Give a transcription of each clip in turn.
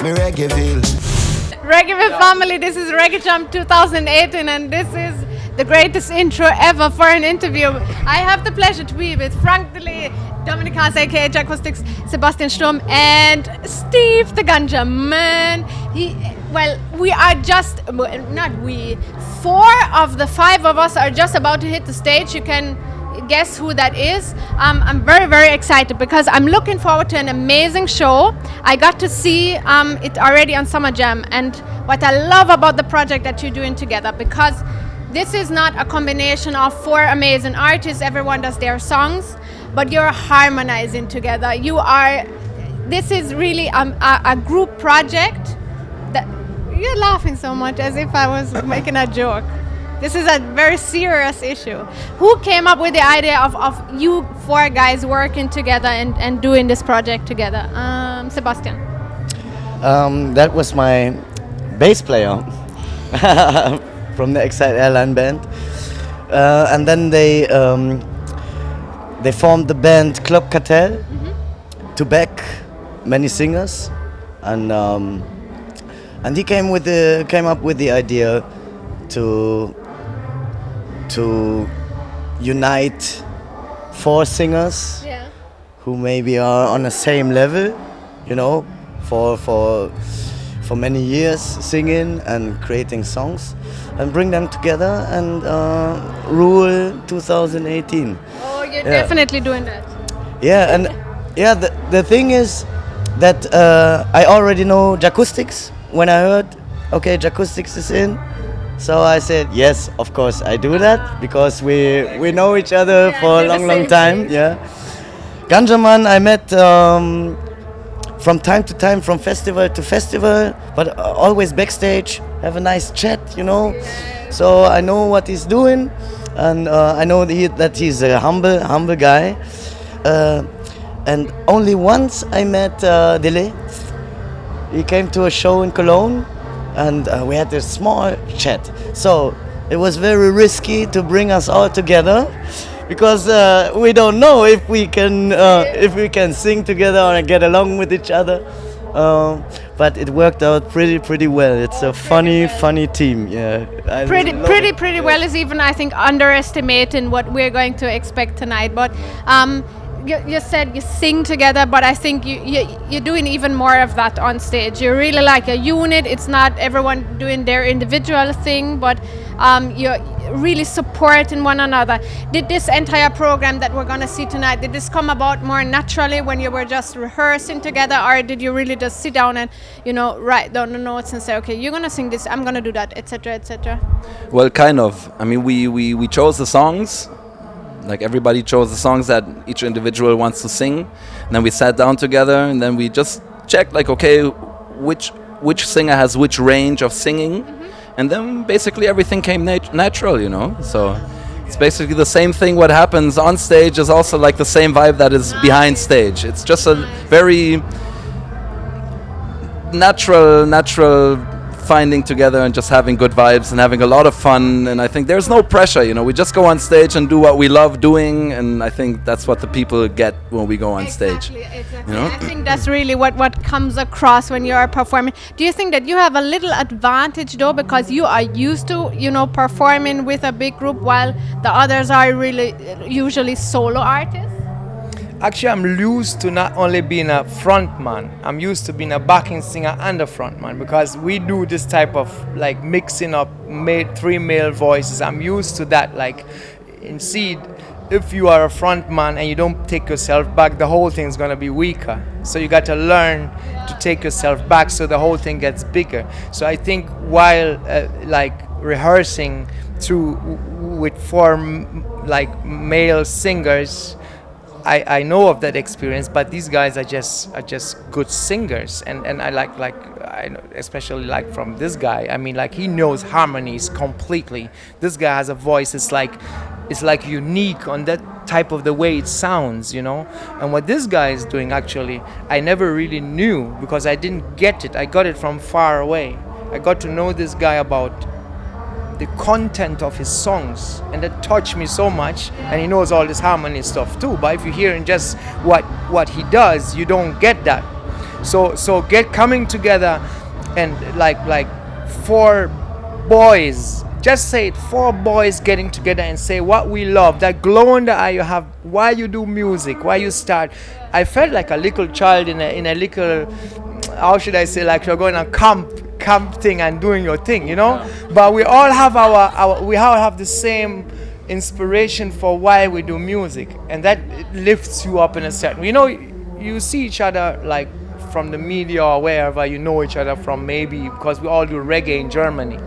me Reggaeville. Reggaeville family, this is Reggae Jump 2018 and this is the greatest intro ever for an interview. I have the pleasure to be with Frank Dellé, Dominic Haas aka Jahcoustix, Sebastian Sturm and Steve the Ganjaman. We are just, not we, 4 of the 5 of us are just about to hit the stage. You can guess who that is. I'm very, very excited because I'm looking forward to an amazing show. I got to see it already on Summer Jam, and what I love about the project that you're doing together, because this is not a combination of 4 amazing artists, everyone does their songs, but you're harmonizing together. This is really a group project. You're laughing so much as if I was making a joke. This is a very serious issue. Who came up with the idea of you 4 guys working together and doing this project together? Sebastian. That was my bass player from the Exile Airline band. And then they formed the band Klub Kartell to back many singers. And he came up with the idea to unite 4 singers who maybe are on the same level, you know, for many years singing and creating songs, and bring them together and rule 2018. Oh, you're definitely doing that. Yeah, and the thing is that I already know Jahcoustix. When I heard, okay, Jahcoustix is in, so I said, yes, of course I do that, because we know each other for a long time. Yeah. Ganjaman I met from time to time, from festival to festival, but always backstage, have a nice chat, you know. So I know what he's doing, and I know that he's a humble guy. And only once I met Dellé. He came to a show in Cologne, and we had a small chat. So it was very risky to bring us all together, because we don't know if we can sing together or get along with each other. But it worked out pretty well. It's a funny team. Yeah. Pretty well is even, I think, underestimating what we're going to expect tonight. But you said you sing together, but I think you're doing even more of that on stage. You're really like a unit. It's not everyone doing their individual thing, but you're really supporting one another. Did this entire program that we're going to see tonight, did this come about more naturally when you were just rehearsing together, or did you really just sit down and, you know, write down the notes and say, okay, you're going to sing this, I'm going to do that, etc., etc.? Well, kind of. I mean, we chose the songs. Like, everybody chose the songs that each individual wants to sing, and then we sat down together, and then we just checked, like, okay, which singer has which range of singing, and then basically everything came natural, you know. So it's basically the same thing. What happens on stage is also like the same vibe that is behind stage. It's just a very natural finding together and just having good vibes and having a lot of fun. And I think there's no pressure, you know. We just go on stage and do what we love doing, and I think that's what the people get when we go on stage. Exactly. You know? I think that's really what comes across when you are performing. Do you think that you have a little advantage though, because you are used to, you know, performing with a big group, while the others are really usually solo artists? Actually, I'm used to not only being a front man, I'm used to being a backing singer and a front man, because we do this type of like mixing up 3 male voices. I'm used to that. Like, instead, if you are a front man and you don't take yourself back, the whole thing's gonna be weaker. So you got to learn to take yourself back, so the whole thing gets bigger. So I think while like rehearsing with 4 like male singers, I know of that experience, but these guys are just good singers, and I especially like from this guy. I mean, like, he knows harmonies completely. This guy has a voice. It's like unique on that type of the way it sounds, you know. And what this guy is doing, actually, I never really knew, because I didn't get it. I got it from far away. I got to know this guy about the content of his songs, and that touched me so much. And he knows all this harmony stuff too, but if you hear in just what he does, you don't get that. So coming together and like 4 boys, just say it, 4 boys getting together and say what we love, that glow in the eye you have, why you do music, why you start. I felt like a little child in a little, how should I say, like you're going on camp thing and doing your thing, you know. But we all have we all have the same inspiration for why we do music, and that lifts you up in a certain, you know, you see each other like from the media or wherever you know each other from, maybe because we all do reggae in Germany.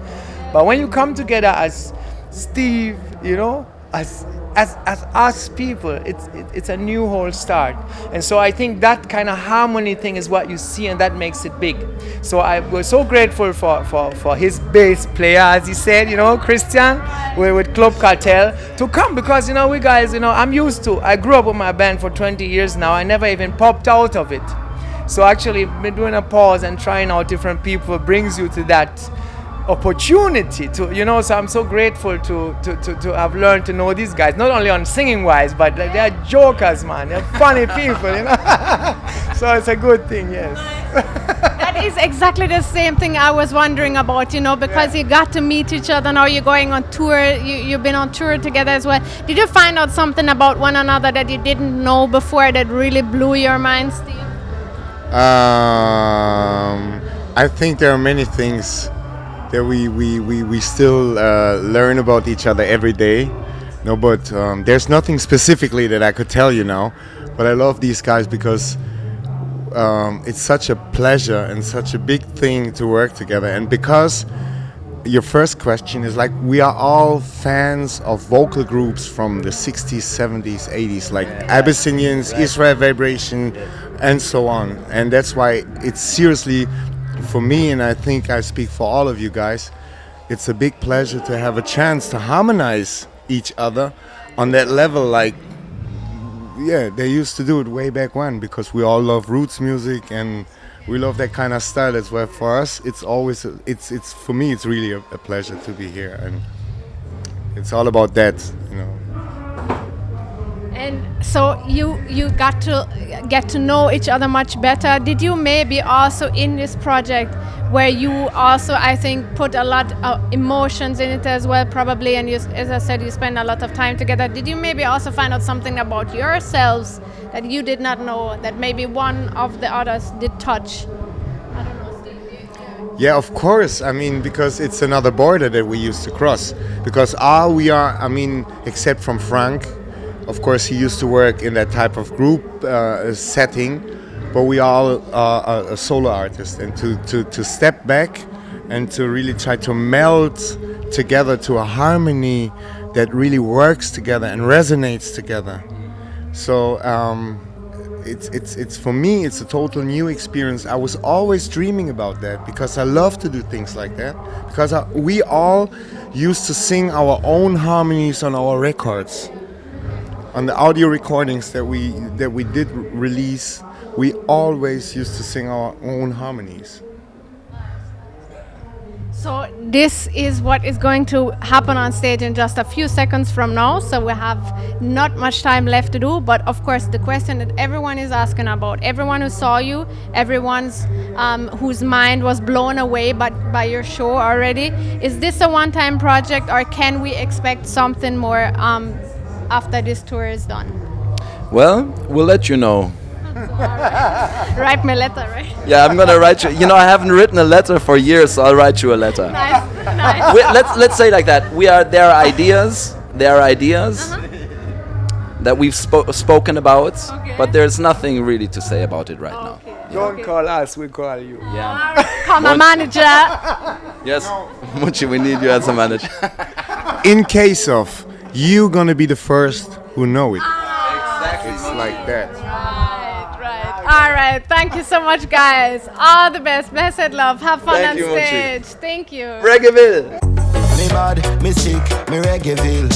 But when you come together as Steve, you know, as us people, it's a new whole start. And so I think that kind of harmony thing is what you see, and that makes it big. So we're so grateful for his bass player, as he said, you know, Christian, with Klub Kartell, to come, because, you know, we guys, you know, I grew up with my band for 20 years now. I never even popped out of it. So actually, been doing a pause and trying out different people brings you to that opportunity to, you know. So I'm so grateful to have learned to know these guys, not only on singing wise, but like, they're jokers, man. They're funny people, you know. So it's a good thing, yes. That is exactly the same thing I was wondering about, you know, because you got to meet each other. Now you're going on tour. You've been on tour together as well. Did you find out something about one another that you didn't know before that really blew your mind, Steve? I think there are many things that we still learn about each other every day. No, but there's nothing specifically that I could tell you now. But I love these guys because it's such a pleasure and such a big thing to work together. And because your first question is like, we are all fans of vocal groups from the 60s, 70s, 80s, like Abyssinians, Israel Vibration, and so on. And that's why it's seriously, for me, and I think I speak for all of you guys, it's a big pleasure to have a chance to harmonize each other on that level, like, yeah, they used to do it way back when, because we all love roots music and we love that kind of style as well. For us, it's always, it's for me, it's really a pleasure to be here, and it's all about that, you know. And so you got to get to know each other much better. Did you maybe also in this project, where you also, I think, put a lot of emotions in it as well, probably, and you, as I said, you spend a lot of time together. Did you maybe also find out something about yourselves that you did not know, that maybe one of the others did touch? I don't know, Steve. Yeah, of course. I mean, because it's another border that we used to cross. Because all we are, I mean, except from Frank, of course, he used to work in that type of group setting, but we all are a solo artist. And to step back and to really try to meld together to a harmony that really works together and resonates together. So it's for me, it's a total new experience. I was always dreaming about that because I love to do things like that. Because we all used to sing our own harmonies on our records. On the audio recordings that we did release, we always used to sing our own harmonies. So this is what is going to happen on stage in just a few seconds from now. So we have not much time left to do, but of course the question that everyone is asking about, everyone who saw you, everyone's whose mind was blown away by your show already, is this a one-time project, or can we expect something more after this tour is done? Well, we'll let you know. Write me a letter, right? Yeah, I'm gonna write you. You know, I haven't written a letter for years, so I'll write you a letter. Nice. Let's say like that. There are ideas that we've spoken about, but there's nothing really to say about it right now. Don't call us, we call you. Yeah. Call my manager. Yes, Muchi, we need you as a manager. In case of you gonna be the first who know it. Exactly. It's like that. Right. All right. Thank you so much, guys. All the best. Blessed love. Have fun Thank on you, Mochi. stage. Thank you. Reggaeville. Me bad, me sick, me Reggaeville.